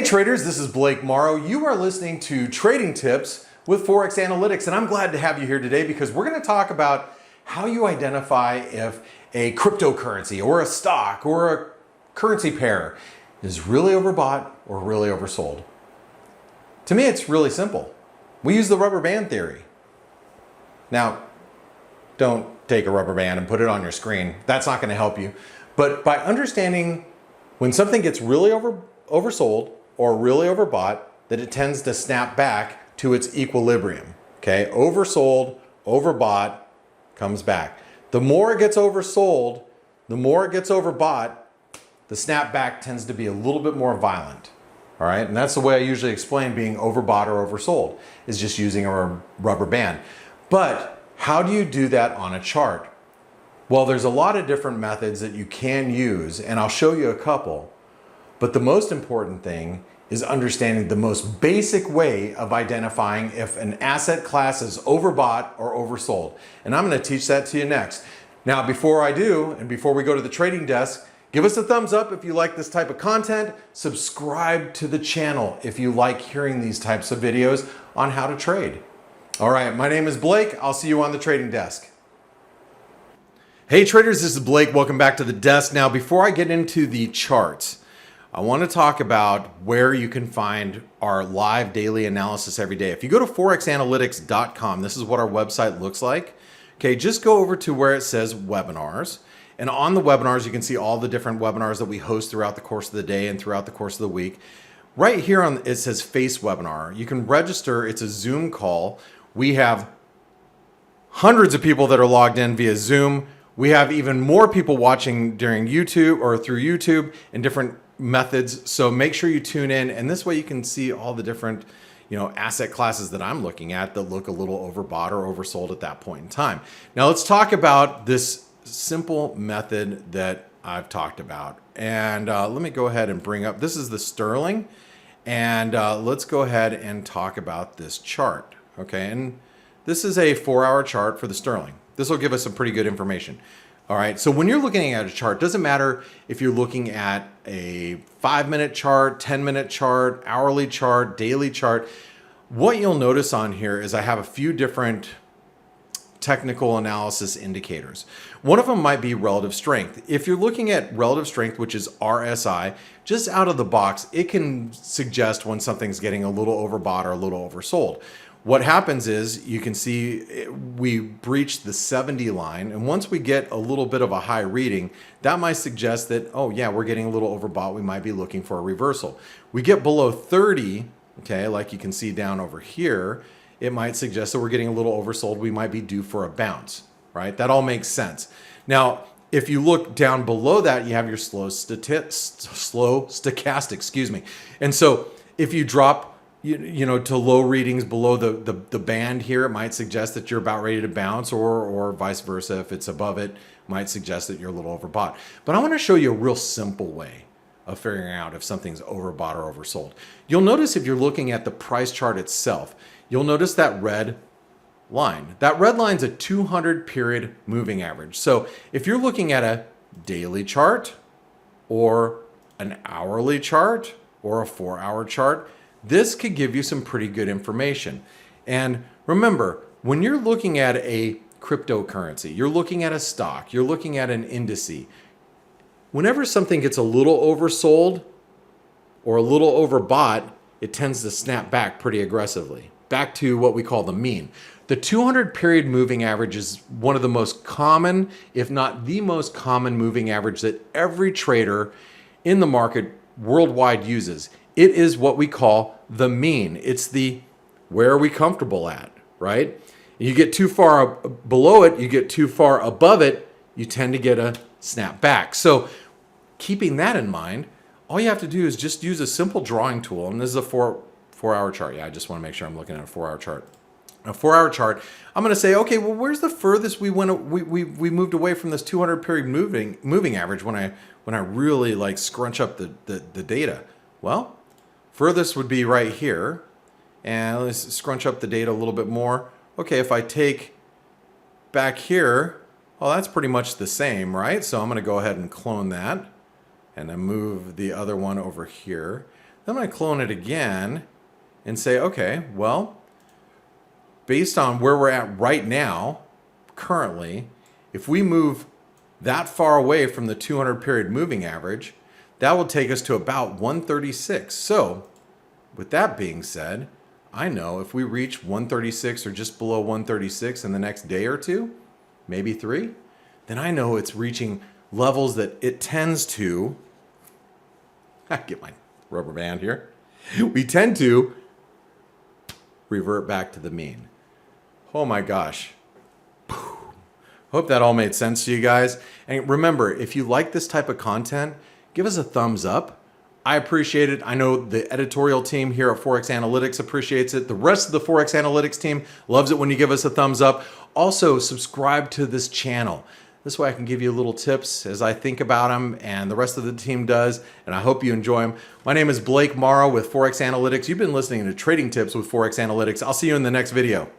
Hey traders, this is Blake Morrow. You are listening to Trading Tips with ForexAnalytix, and I'm glad to have you here today because we're going to talk about how you identify if a cryptocurrency or a stock or a currency pair is really overbought or really oversold. To me, it's really simple. We use the rubber band theory. Now, don't take a rubber band and put it on your screen. That's not going to help you. But by understanding when something gets really oversold or really overbought, that it tends to snap back to its equilibrium. Okay, oversold, overbought, comes back. The more it gets oversold, the more it gets overbought, the snapback tends to be a little bit more violent. All right, and that's the way I usually explain being overbought or oversold, is just using a rubber band. But how do you do that on a chart? Well, there's a lot of different methods that you can use, and I'll show you a couple. But the most important thing is understanding the most basic way of identifying if an asset class is overbought or oversold. And I'm going to teach that to you next. Now, before I do, and before we go to the trading desk, give us a thumbs up if you like this type of content. Subscribe to the channel if you like hearing these types of videos on how to trade. All right, my name is Blake. I'll see you on the trading desk. Hey traders, this is Blake. Welcome back to the desk. Now, before I get into the charts, I want to talk about where you can find our live daily analysis every day. If you go to ForexAnalytix.com, this is what our website looks like. Okay, just go over to where it says webinars. And on the webinars, you can see all the different webinars that we host throughout the course of the day and throughout the course of the week. Right here on it says Face Webinar. You can register. It's a Zoom call. We have hundreds of people that are logged in via Zoom. We have even more people watching during YouTube or through YouTube and different methods. So make sure you tune in, and this way you can see all the different, asset classes that I'm looking at that look a little overbought or oversold at that point in time. Now let's talk about this simple method that I've talked about. And let me go ahead and bring up, this is the sterling, and let's go ahead and talk about this chart. Okay, and this is a 4-hour chart for the sterling. This will give us some pretty good information. All right, so when you're looking at a chart, doesn't matter if you're looking at a 5-minute chart, 10-minute chart, hourly chart, daily chart. What you'll notice on here is I have a few different technical analysis indicators. One of them might be relative strength. If you're looking at relative strength, which is RSI, just out of the box, it can suggest when something's getting a little overbought or a little oversold. What happens is you can see we breach the 70 line, and once we get a little bit of a high reading, that might suggest that, oh yeah, we're getting a little overbought. We might be looking for a reversal. We get below 30, okay, like you can see down over here, it might suggest that we're getting a little oversold. We might be due for a bounce, right? That all makes sense. Now, if you look down below that, you have your slow stochastic, excuse me. And so if you drop to low readings below the band here, it might suggest that you're about ready to bounce, or vice versa. If it's above it, might suggest that you're a little overbought. But I want to show you a real simple way of figuring out if something's overbought or oversold. You'll notice if you're looking at the price chart itself, you'll notice that red line. That red line's a 200 period moving average. So if you're looking at a daily chart or an hourly chart or a 4-hour chart, this could give you some pretty good information. And remember, when you're looking at a cryptocurrency, you're looking at a stock, you're looking at an indice, whenever something gets a little oversold or a little overbought, it tends to snap back pretty aggressively, back to what we call the mean. The 200 period moving average is one of the most common, if not the most common moving average that every trader in the market worldwide uses. It is what we call the mean. It's the where are we comfortable at, right? You get too far below it, you get too far above it, you tend to get a snap back. So keeping that in mind, all you have to do is just use a simple drawing tool. And this is a four-hour chart. Yeah, I just want to make sure I'm looking at a 4-hour chart. A 4-hour chart, I'm going to say, okay, well, where's the furthest we moved away from this 200 period moving average when I really like scrunch up the data? Well, furthest would be right here. And let's scrunch up the data a little bit more. Okay, if I take back here, well, that's pretty much the same, right? So I'm going to go ahead and clone that and then move the other one over here. Then I'm going to clone it again and say, okay, well, based on where we're at right now, currently, if we move that far away from the 200 period moving average, that will take us to about 136. So with that being said, I know if we reach 136 or just below 136 in the next day or two, maybe 3, then I know it's reaching levels that it tends to, I get my rubber band here, we tend to revert back to the mean. Oh my gosh. Hope that all made sense to you guys. And remember, if you like this type of content, give us a thumbs up. I appreciate it. I know the editorial team here at ForexAnalytix appreciates it. The rest of the ForexAnalytix team loves it when you give us a thumbs up. Also, subscribe to this channel. This way I can give you little tips as I think about them, and the rest of the team does, and I hope you enjoy them. My name is Blake Morrow with ForexAnalytix. You've been listening to Trading Tips with ForexAnalytix. I'll see you in the next video.